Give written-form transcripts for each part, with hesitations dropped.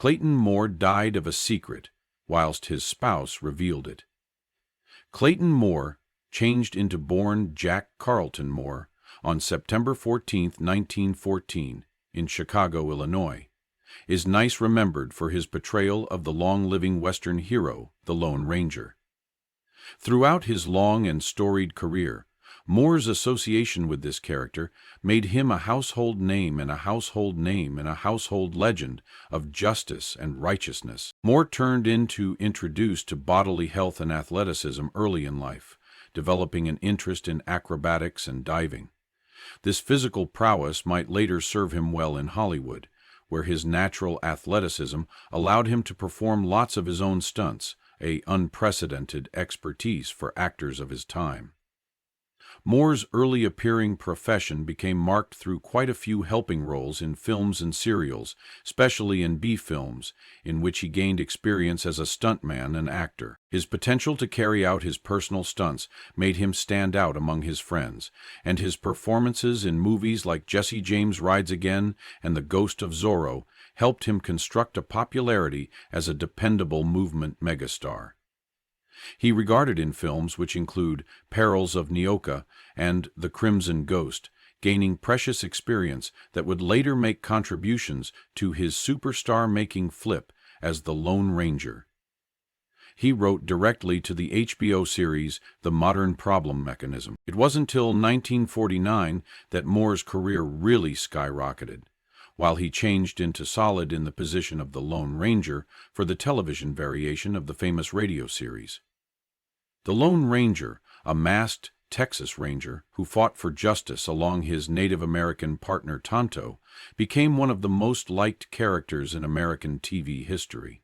Clayton Moore died of a secret, whilst his spouse revealed it. Clayton Moore, changed into born Jack Carlton Moore, on September 14, 1914, in Chicago, Illinois, is nice remembered for his portrayal of the long-living Western hero, the Lone Ranger. Throughout his long and storied career, Moore's association with this character made him a household name and a household legend of justice and righteousness. Moore turned into introduced to bodily health and athleticism early in life, developing an interest in acrobatics and diving. This physical prowess might later serve him well in Hollywood, where his natural athleticism allowed him to perform lots of his own stunts, an unprecedented expertise for actors of his time. Moore's early appearing profession became marked through quite a few helping roles in films and serials, especially in B-films, in which he gained experience as a stuntman and actor. His potential to carry out his personal stunts made him stand out among his friends, and his performances in movies like Jesse James Rides Again and The Ghost of Zorro helped him construct a popularity as a dependable movement megastar. He regarded in films which include Perils of Neoka and The Crimson Ghost, gaining precious experience that would later make contributions to his superstar-making flip as the Lone Ranger. He wrote directly to the HBO series The Modern Problem Mechanism. It wasn't until 1949 that Moore's career really skyrocketed, while he changed into solid in the position of the Lone Ranger for the television variation of the famous radio series. The Lone Ranger, a masked Texas Ranger who fought for justice along his Native American partner Tonto, became one of the most liked characters in American TV history.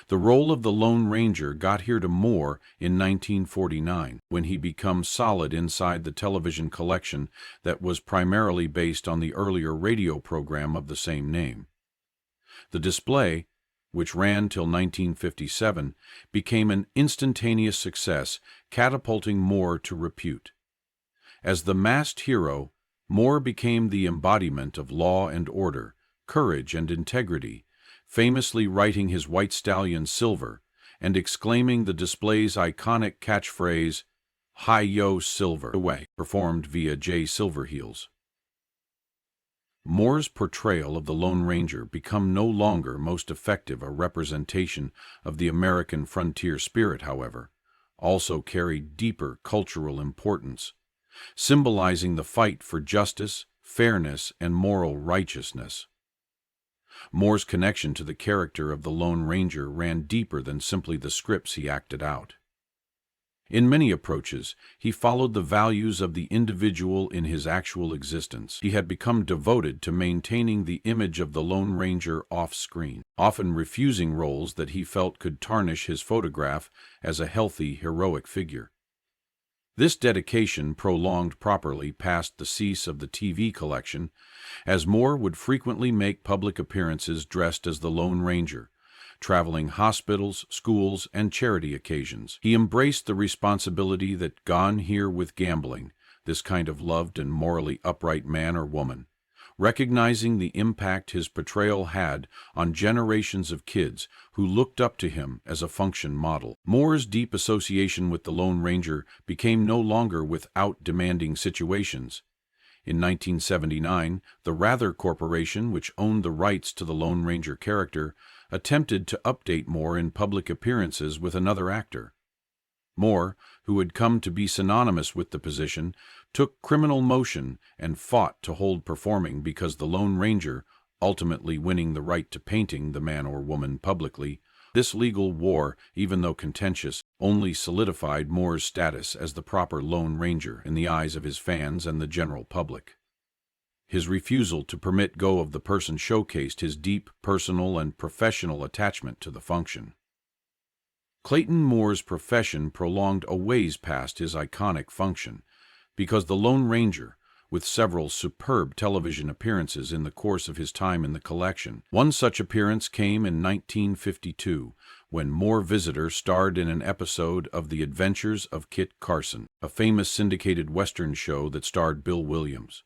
The role of the Lone Ranger got here to Moore in 1949, when he became solid inside the television collection that was primarily based on the earlier radio program of the same name. The display, which ran till 1957, became an instantaneous success, catapulting Moore to repute. As the masked hero, Moore became the embodiment of law and order, courage and integrity, famously writing his white stallion Silver and exclaiming the display's iconic catchphrase, "Hi-yo, Silver," away, performed via Jay Silverheels. Moore's portrayal of the Lone Ranger became no longer most effective a representation of the American frontier spirit, however, also carried deeper cultural importance, symbolizing the fight for justice, fairness, and moral righteousness. Moore's connection to the character of the Lone Ranger ran deeper than simply the scripts he acted out. In many approaches, he followed the values of the individual in his actual existence. He had become devoted to maintaining the image of the Lone Ranger off-screen, often refusing roles that he felt could tarnish his photograph as a healthy, heroic figure. This dedication prolonged properly past the cease of the TV collection, as Moore would frequently make public appearances dressed as the Lone Ranger, traveling hospitals, schools, and charity occasions. He embraced the responsibility that gone here with gambling, this kind of loved and morally upright man or woman, recognizing the impact his portrayal had on generations of kids who looked up to him as a function model. Moore's deep association with the Lone Ranger became no longer without demanding situations. In 1979, the Rather Corporation, which owned the rights to the Lone Ranger character, attempted to update Moore in public appearances with another actor. Moore, who had come to be synonymous with the position, took criminal motion and fought to hold performing because the Lone Ranger, ultimately winning the right to painting the man or woman publicly. This legal war, even though contentious, only solidified Moore's status as the proper Lone Ranger in the eyes of his fans and the general public. His refusal to permit go of the person showcased his deep personal and professional attachment to the function. Clayton Moore's profession prolonged a ways past his iconic function, because the Lone Ranger, with several superb television appearances in the course of his time in the collection. One such appearance came in 1952, when Moore Visitor starred in an episode of The Adventures of Kit Carson, a famous syndicated Western show that starred Bill Williams.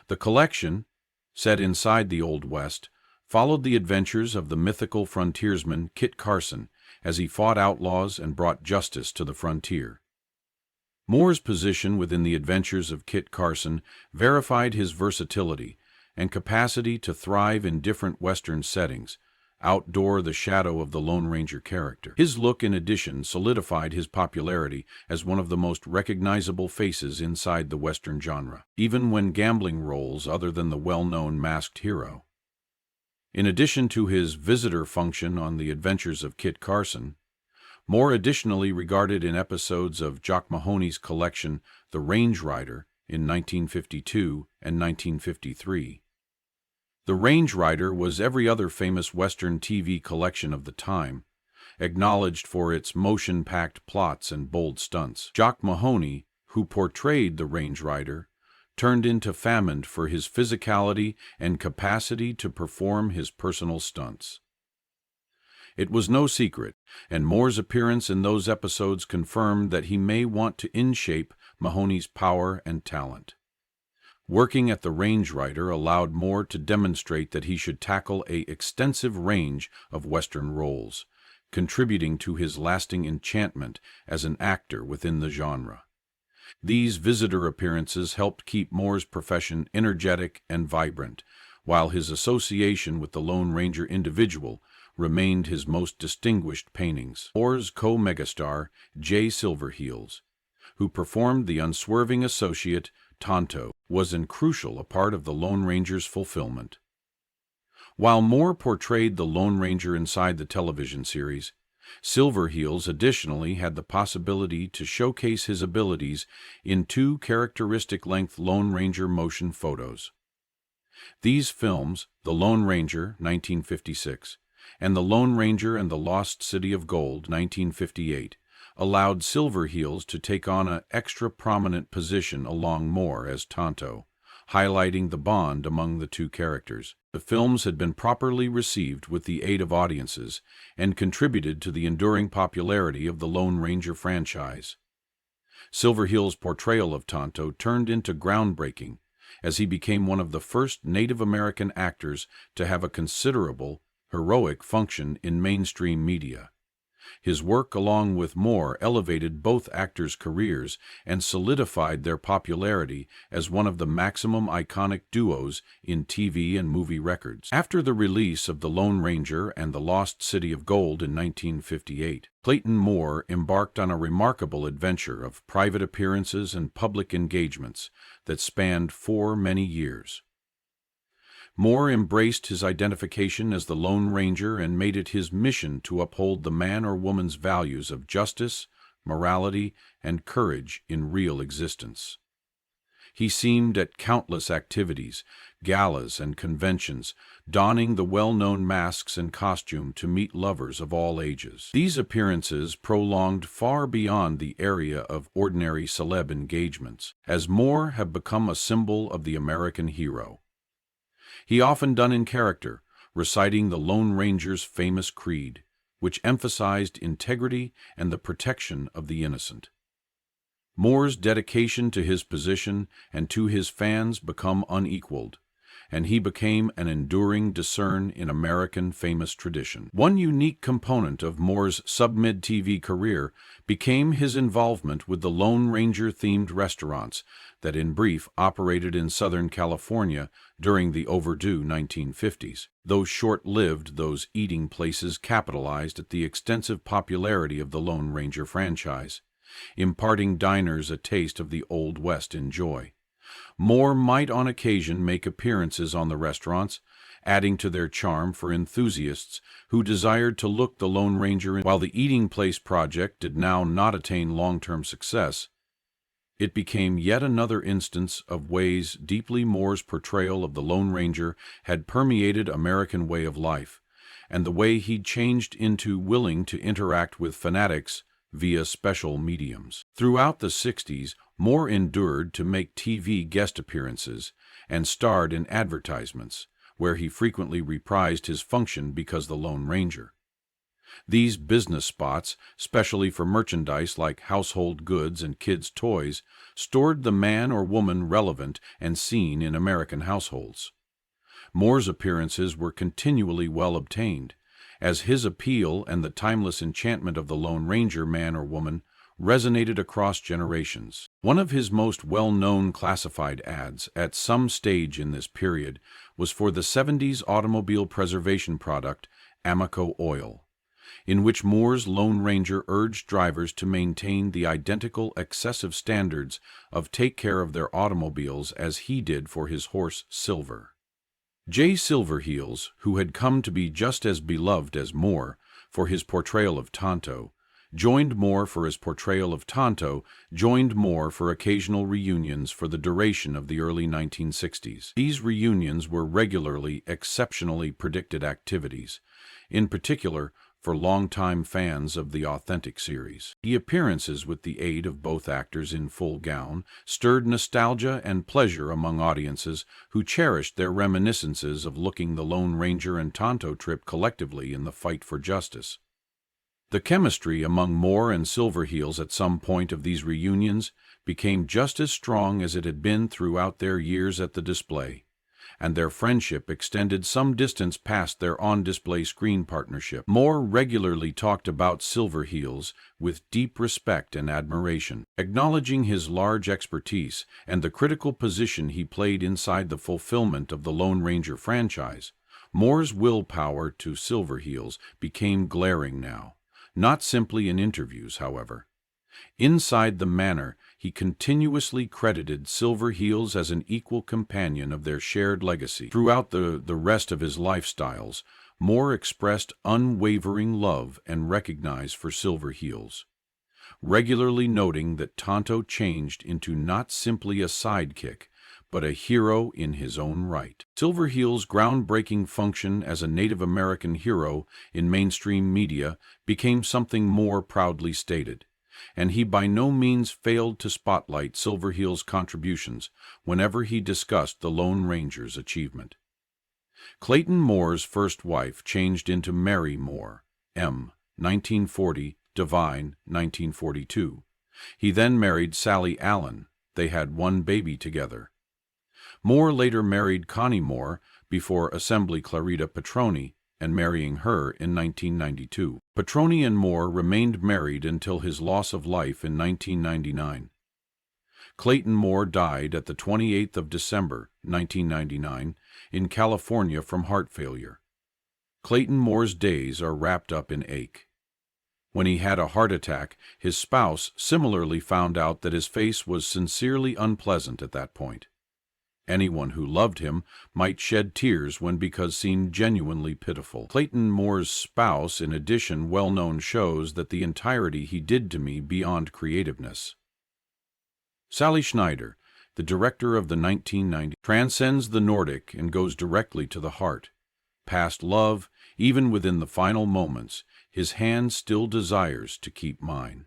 The collection, set inside the Old West, followed the adventures of the mythical frontiersman Kit Carson as he fought outlaws and brought justice to the frontier. Moore's position within the adventures of Kit Carson verified his versatility and capacity to thrive in different Western settings, outdoor the shadow of the Lone Ranger character. His look, in addition, solidified his popularity as one of the most recognizable faces inside the Western genre, even when gambling roles other than the well-known masked hero. In addition to his visitor function on the adventures of Kit Carson, Moore additionally regarded in episodes of Jock Mahoney's collection The Range Rider in 1952 and 1953. The Range Rider was every other famous Western TV collection of the time, acknowledged for its motion-packed plots and bold stunts. Jock Mahoney, who portrayed the Range Rider, turned into famed for his physicality and capacity to perform his personal stunts. It was no secret, and Moore's appearance in those episodes confirmed that he may want to in-shape Mahoney's power and talent. Working at the Range Rider allowed Moore to demonstrate that he should tackle an extensive range of Western roles, contributing to his lasting enchantment as an actor within the genre. These visitor appearances helped keep Moore's profession energetic and vibrant, while his association with the Lone Ranger individual remained his most distinguished paintings. Moore's co-megastar, Jay Silverheels, who performed the unswerving associate Tonto, was a crucial part of the Lone Ranger's fulfillment. While Moore portrayed the Lone Ranger inside the television series, Silverheels additionally had the possibility to showcase his abilities in two characteristic-length Lone Ranger motion photos. These films, The Lone Ranger, 1956, and The Lone Ranger and the Lost City of Gold, 1958, allowed Silverheels to take on an extra prominent position along Moore as Tonto, highlighting the bond among the two characters. The films had been properly received with the aid of audiences and contributed to the enduring popularity of the Lone Ranger franchise. Silverheels' portrayal of Tonto turned into groundbreaking, as he became one of the first Native American actors to have a considerable, heroic function in mainstream media. His work along with Moore elevated both actors' careers and solidified their popularity as one of the maximum iconic duos in TV and movie records. After the release of The Lone Ranger and The Lost City of Gold in 1958, Clayton Moore embarked on a remarkable adventure of private appearances and public engagements that spanned many years. Moore embraced his identification as the Lone Ranger and made it his mission to uphold the man or woman's values of justice, morality, and courage in real existence. He seemed at countless activities, galas, and conventions, donning the well-known masks and costume to meet lovers of all ages. These appearances prolonged far beyond the area of ordinary celeb engagements, as Moore had become a symbol of the American hero. He often done in character, reciting the Lone Ranger's famous creed, which emphasized integrity and the protection of the innocent. Moore's dedication to his position and to his fans became unequaled, and he became an enduring discern in American famous tradition. One unique component of Moore's sub-mid TV career became his involvement with the Lone Ranger-themed restaurants that, in brief, operated in Southern California during the overdue 1950s. Though short-lived, those eating places capitalized at the extensive popularity of the Lone Ranger franchise, imparting diners a taste of the Old West enjoy. Moore might on occasion make appearances on the restaurants, adding to their charm for enthusiasts who desired to look the Lone Ranger in. While the eating place project did now not attain long-term success, it became yet another instance of ways deeply Moore's portrayal of the Lone Ranger had permeated American way of life, and the way he'd changed into willing to interact with fanatics via special mediums. Throughout the 60s, Moore endured to make TV guest appearances and starred in advertisements, where he frequently reprised his function because the Lone Ranger. These business spots, specially for merchandise like household goods and kids' toys, stored the man or woman relevant and seen in American households. Moore's appearances were continually well obtained, as his appeal and the timeless enchantment of the Lone Ranger man or woman resonated across generations. One of his most well-known classified ads at some stage in this period was for the 70s automobile preservation product Amoco Oil, in which Moore's Lone Ranger urged drivers to maintain the identical excessive standards of take care of their automobiles as he did for his horse Silver. Jay Silverheels, who had come to be just as beloved as Moore for his portrayal of Tonto, joined Moore for occasional reunions for the duration of the early 1960s. These reunions were regularly exceptionally predicted activities, in particular for longtime fans of the authentic series. The appearances, with the aid of both actors in full gown, stirred nostalgia and pleasure among audiences who cherished their reminiscences of looking the Lone Ranger and Tonto trip collectively in the fight for justice. The chemistry among Moore and Silverheels at some point of these reunions became just as strong as it had been throughout their years at the display, and their friendship extended some distance past their on-display screen partnership. Moore regularly talked about Silverheels with deep respect and admiration, acknowledging his large expertise and the critical position he played inside the fulfillment of the Lone Ranger franchise. Moore's willpower to Silverheels became glaring now. Not simply in interviews, however. Inside the Manor, he continuously credited Silverheels as an equal companion of their shared legacy. Throughout the rest of his lifestyles, Moore expressed unwavering love and recognition for Silverheels, regularly noting that Tonto changed into not simply a sidekick, but a hero in his own right. Silverheels' groundbreaking function as a Native American hero in mainstream media became something more proudly stated, and he by no means failed to spotlight Silverheels' contributions whenever he discussed the Lone Ranger's achievement. Clayton Moore's first wife changed into Mary Moore, M. 1940, Divine, 1942. He then married Sally Allen. They had one baby together. Moore later married Connie Moore before Assembly Clarita Petroni and marrying her in 1992. Petroni and Moore remained married until his loss of life in 1999. Clayton Moore died at the 28th of December, 1999, in California from heart failure. Clayton Moore's days are wrapped up in ache. When he had a heart attack, his spouse similarly found out that his face was sincerely unpleasant at that point. Anyone who loved him might shed tears when because seen genuinely pitiful. Clayton Moore's spouse, in addition, well-known shows that the entirety he did to me beyond creativeness. Sally Schneider, the director of the 1990s, transcends the Nordic and goes directly to the heart. Past love, even within the final moments, his hand still desires to keep mine.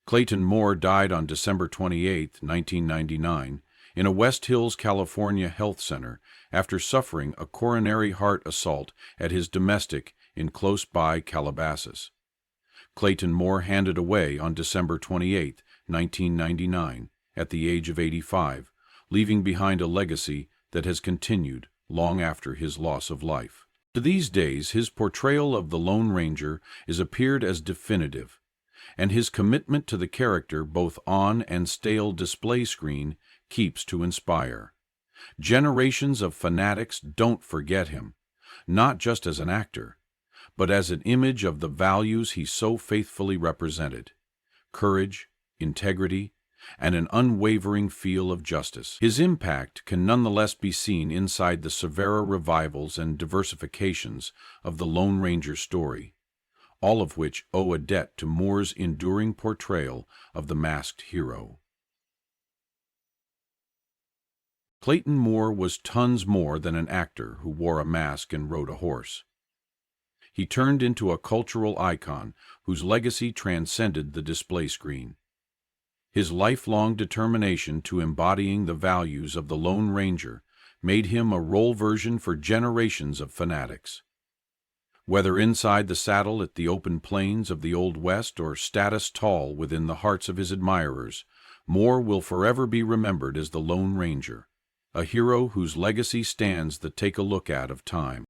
Clayton Moore died on December 28, 1999, in a West Hills, California health center after suffering a coronary heart assault at his domestic in close-by Calabasas. Clayton Moore handed away on December 28, 1999, at the age of 85, leaving behind a legacy that has continued long after his loss of life. To these days, his portrayal of the Lone Ranger is appeared as definitive, and his commitment to the character both on and stale display screen keeps to inspire. Generations of fanatics don't forget him, not just as an actor, but as an image of the values he so faithfully represented: courage, integrity, and an unwavering feel of justice. His impact can nonetheless be seen inside the severe revivals and diversifications of the Lone Ranger story, all of which owe a debt to Moore's enduring portrayal of the masked hero. Clayton Moore was tons more than an actor who wore a mask and rode a horse. He turned into a cultural icon whose legacy transcended the display screen. His lifelong determination to embodying the values of the Lone Ranger made him a role version for generations of fanatics. Whether inside the saddle at the open plains of the Old West or status tall within the hearts of his admirers, Moore will forever be remembered as the Lone Ranger, a hero whose legacy stands the take-a-look-at of time.